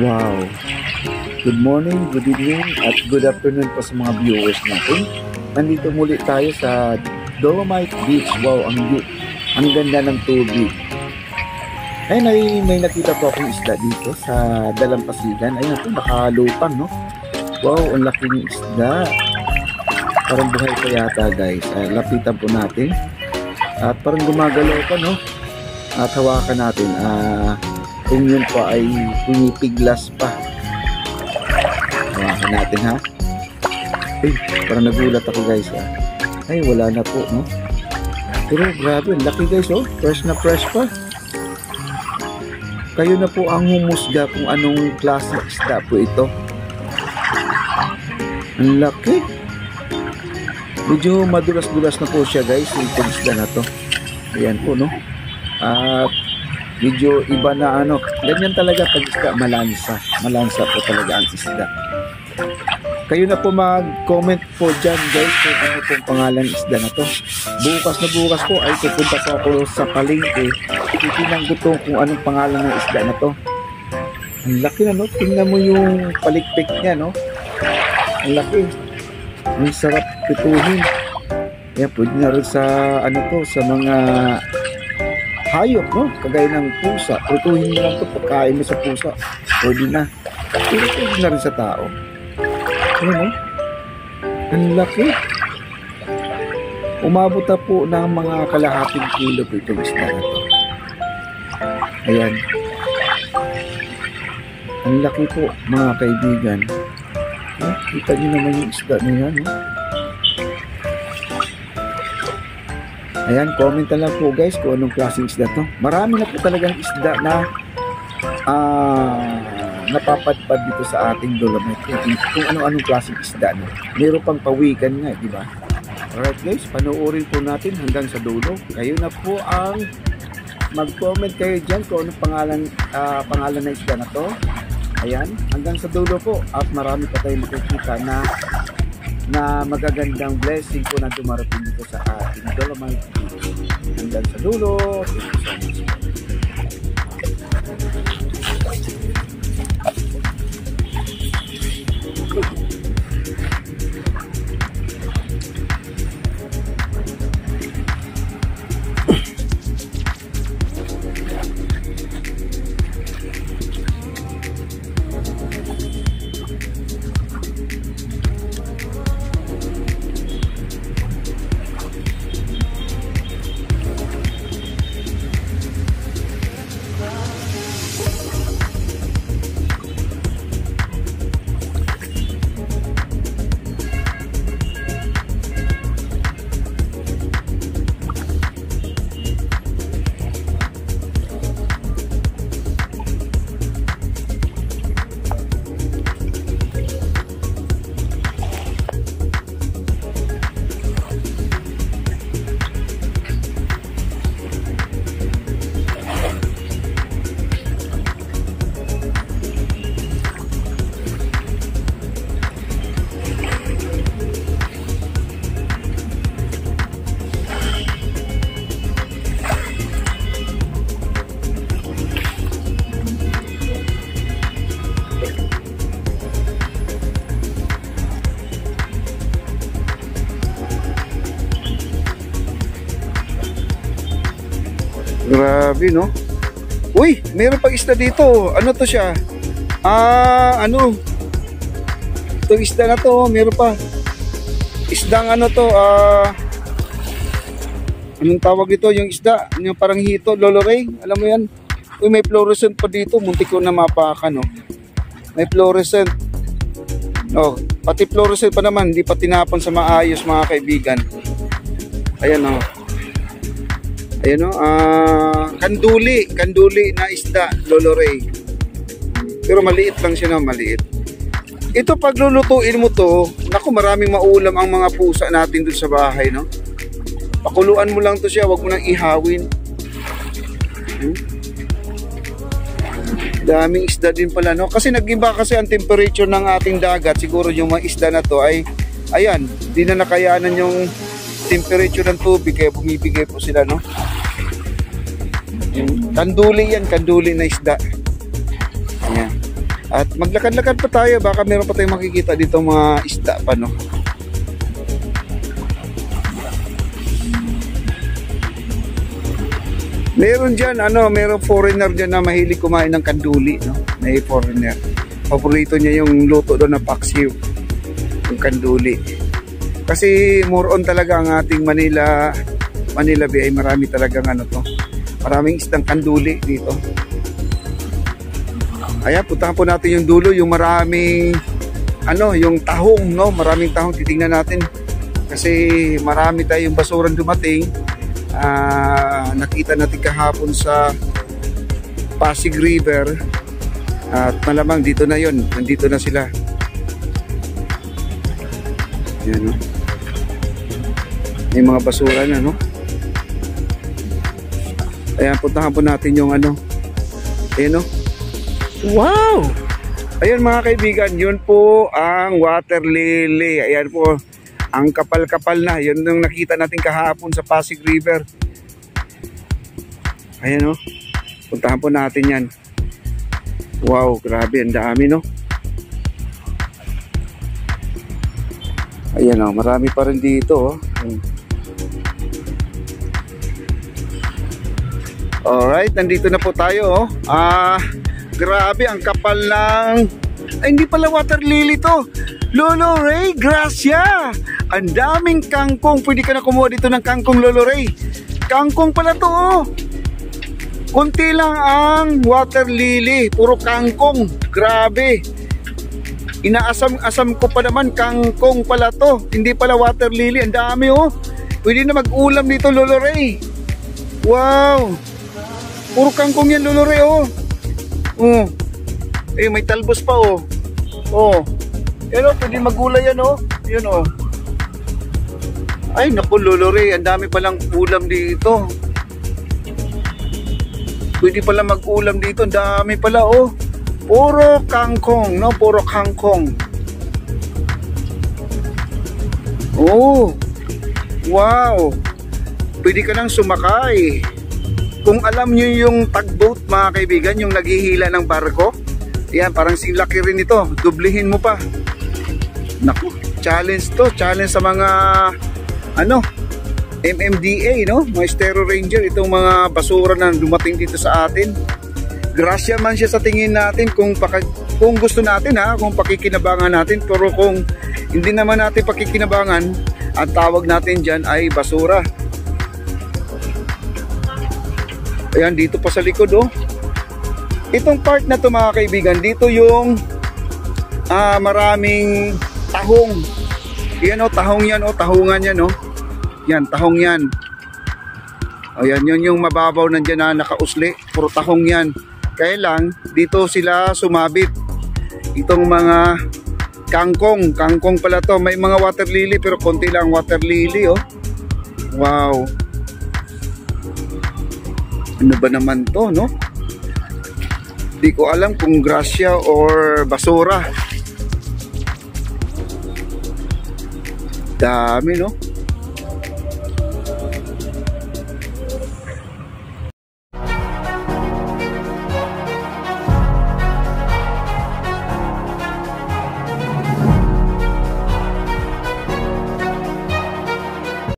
Wow! Good morning, good evening, at good afternoon po sa mga viewers natin. Nandito muli tayo sa Dolomite Beach. Wow, ang ganda ng tubig. Ayun ay may nakita po akong isda dito sa Dalampasigan. Ayun ito, nakalupang, no? Wow, ang laking isda. Parang buhay pa yata, guys. Lapitan po natin. At parang gumagalaw pa, no? At hawakan natin. Kung yun po ay pumipiglas pa. Hawakan natin, ha? Ay, parang nagulat ako, guys. Ay, wala na po, no? Pero grabe, laki, guys, oh. Fresh na fresh pa. Kayo na po ang humusga kung anong klase isda po ito. Ang laki. Medyo madulas-dulas na po siya, guys, itong isda na to. Ayan po, no? At medyo iba na ano. Ganyan talaga pag isda, malansa. Malansa po talaga ang isda. Kayo na po mag-comment po dyan, guys, kung ano pong pangalan ng isda na to. Bukas na bukas po ay pupunta po ako sa palengke. Titinang ko to kung anong pangalan ng isda na to. Ang laki na, no? Tingnan mo yung palikpik niya, no? Ang laki. Ang sarap pituhin. Kaya pwede na rin sa ano to, sa mga hayop, no? Kagaya ng pusa. Pituhin mo lang ito pagkain mo sa pusa. Pwede na. Pero pwede na rin sa tao. Ano, no? Ang laki. Umabot na po ng mga kalahating kilo po itong isda na to. Ayan. Ang laki po, mga kaibigan. Kita nyo naman yung isda na yan, no? Ayan, comment na lang po, guys, kung anong klaseng isda to. Marami na po talagang isda na napapadpad dito sa ating Dolomite. Kung ano-anong klaseng isda, no? Meron pang pawikan nga, di ba? Alright, guys, panoorin po natin hanggang sa dulo. Kayo na po ang mag-comment kayo dyan kung anong pangalan na isda na to. Ayan, hanggang sa dulo po. At marami pa tayong makikita na magagandang blessing po na dumarating dito sa ating Dolomite. Hanggang sa dulo. Thank you so much. Grabe, no? Uy, meron pang isda dito. Ano to siya? Ano? Itong isda na to, meron pa. Isdang ano to, anong tawag ito? Yung isda, yung parang hito, loloray. Alam mo yan? Uy, may fluorescent pa dito. Muntik ko na mapakan, no? May fluorescent. No, pati fluorescent pa naman, hindi pa tinapon sa maayos, mga kaibigan. Ayan, no? Ayan, no? Kanduli na isda, loloray. Pero maliit lang siya, no? Maliit. Ito pag lulutuin mo to, naku, maraming maulam ang mga pusa natin dun sa bahay, no? Pakuluan mo lang to siya, wag mo nang ihawin. Daming isda din pala, no? Kasi nag-iba kasi ang temperature ng ating dagat. Siguro yung mga isda na to ay, ayan, di na nakayanan yung temperature ng tubig, kaya bumibigay po sila, no? Kanduli yan, kanduli na isda. Ayan. At maglakad-lakad pa tayo, baka meron pa tayong makikita dito mga isda pa, no? Meron dyan, meron foreigner dyan na mahilig kumain ng kanduli, no? May foreigner. Paborito niya yung luto doon na paksiw, yung kanduli. Kasi more on talaga ang ating Manila Bay ay marami talagang maraming isdang kanduli dito. Ayan, puntahan po natin yung dulo, yung maraming yung tahong, no? Maraming tahong, titingnan natin. Kasi marami tayong basurang dumating. Nakita natin kahapon sa Pasig River. At malamang dito na yon, nandito na sila. Ayan, no? May mga basura na, no? Ayan, puntahan po natin yung ayan, no? Wow! Ayan mga kaibigan, yun po ang water lily. Ayan po, ang kapal-kapal na. Yun yung nakita natin kahapon sa Pasig River. Ayan, no? Puntahan po natin yan. Wow, grabe, ang dami, no? Ayan, no? Marami pa rin dito, oh. Alright, nandito na po tayo, oh. Grabe, ang kapal ng... Ay, hindi pala water lily to. Lolo Ray, Gracia. Ang daming kangkong. Pwede ka na kumuha dito ng kangkong, Lolo Ray. Kangkong pala to, oh. Kunti lang ang water lily. Puro kangkong. Grabe. Inaasam-asam ko pa naman, kangkong pala to. Hindi pala water lily. Ang dami, oh. Pwede na mag-ulam dito, Lolo Ray. Wow. Puro kangkong yan, Lolo Ray, oh. Oh. Eh, may talbos pa, oh. Oh. Yan, oh, pwede magulay yan, oh. Yan, oh. Ay, naku, Lolo Ray, ang dami palang ulam dito. Pwede pala mag-ulam dito, ang dami pala, oh. Puro kangkong, no? Puro kangkong. Oh. Wow. Pwede ka nang sumakay. Kung alam nyo yung tugboat, mga kaibigan, yung naghihila ng barko, yan, parang silaki rin ito. Dublihin mo pa. Naku, challenge to. Challenge sa mga MMDA, no? Mga Estero Ranger, itong mga basura na dumating dito sa atin. Grasya man siya sa tingin natin kung gusto natin, ha, kung pakikinabangan natin. Pero kung hindi naman natin pakikinabangan, ang tawag natin dyan ay basura. Ayan, dito pa sa likod, oh. Itong part na to, mga kaibigan, dito yung maraming tahong. Yan, oh, tahong yan, oh, tahungan yan, oh. Yan, tahong yan. Ayan, yun yung mababaw nandiyan na nakausli. Puro tahong yan. Kaya lang, dito sila sumabit. Itong mga kangkong. Kangkong pala to. May mga water lily, pero konti lang water lily, oh. Wow. Ano ba naman to, no? Di ko alam kung grasya or basura. Dami, no?